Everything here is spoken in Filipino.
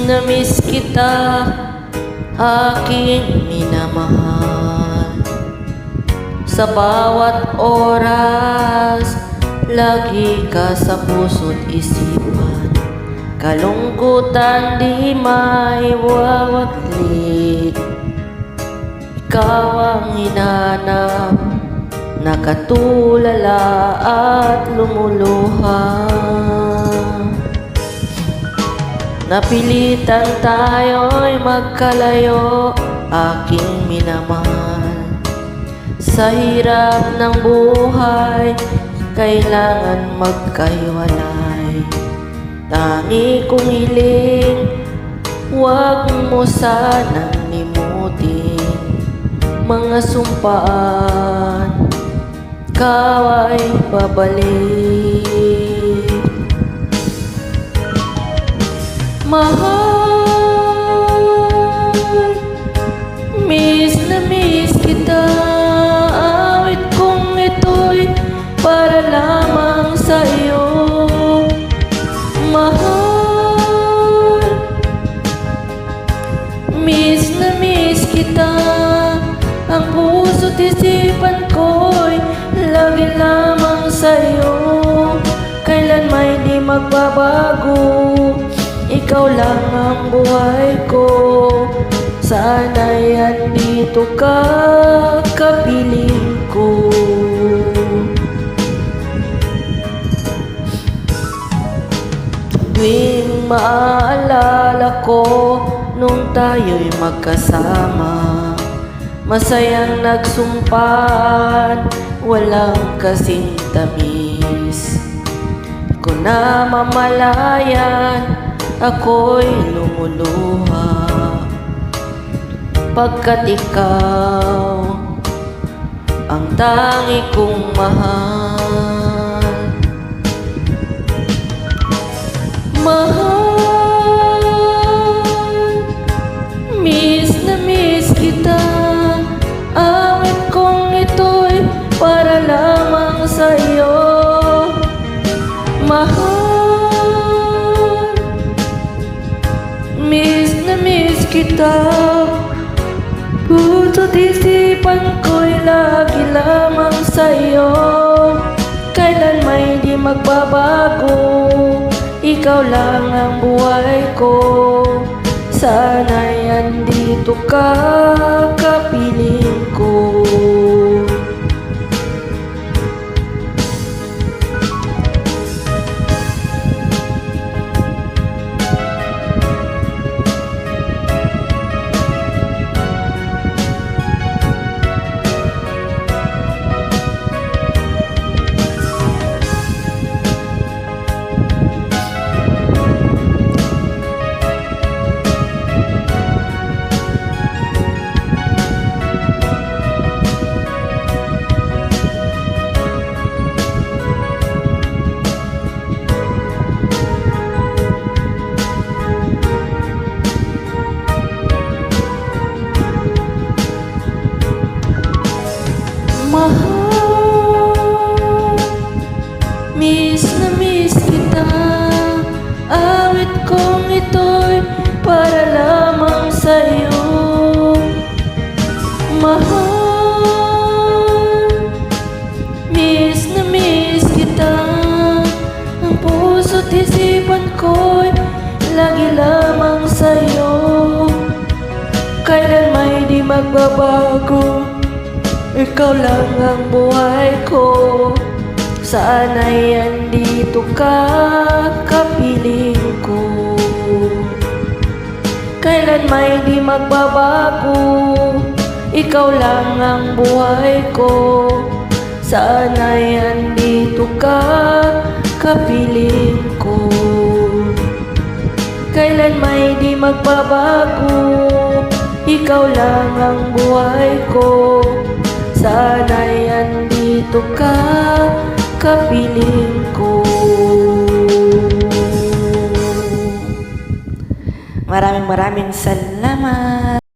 na miss kita, aking minamahal. Sa bawat oras, lagi ka sa puso't isipan. Kalungkutan di maiwawaglit. Ikaw ang hinanap, nakatulala at lumuluha. Napilitan tayo'y magkalayo, aking minamahal. Sa hirap ng buhay, kailangan magkahiwalay. Tangi kong hiling, huwag mo sanang limutin mga sumpaan, ikaw ay babalik. Mahal, miss na miss kita. Awit kong ito'y para lamang sa iyo. Mahal, miss na miss kita. Ang puso't isipan ko'y lagi lamang sa iyo. Kailan may di magbabago, ikaw lang ang buhay ko. Sana'y andito ka, kapiling ko. Tuwing maaalala ko nung tayo'y magkasama, masayang nagsumpaan, walang kasing tamis. Ko na mamalayan, ako'y lumuluha. Pagkat ikaw ang tangi kong mahal. Mahal, miss na miss kita. Awit kong ito'y para lamang sa iyo. Mahal, miss na miss kita. Puso't isipan ko'y lagi lamang sa iyo. Kailan may di magbabago, ikaw lang ang buhay ko. Sana'y andito ka, kapiling ko. Mahal, miss na miss kita. Awit kong ito'y para lamang sa iyo. Mahal, miss na miss kita. Ang puso't isipan ko'y lagi lamang sa iyo. Kailan may di magbabago, ikaw lang ang buhay ko. Sana'y andito ka, kapiling ko. Kailan may di magbabago, ikaw lang ang buhay ko. Sana'y andito ka, kapiling ko. Kailan may di magbabago, ikaw lang ang buhay ko. Sana'y andito ka, kapiling ko. Maraming salamat.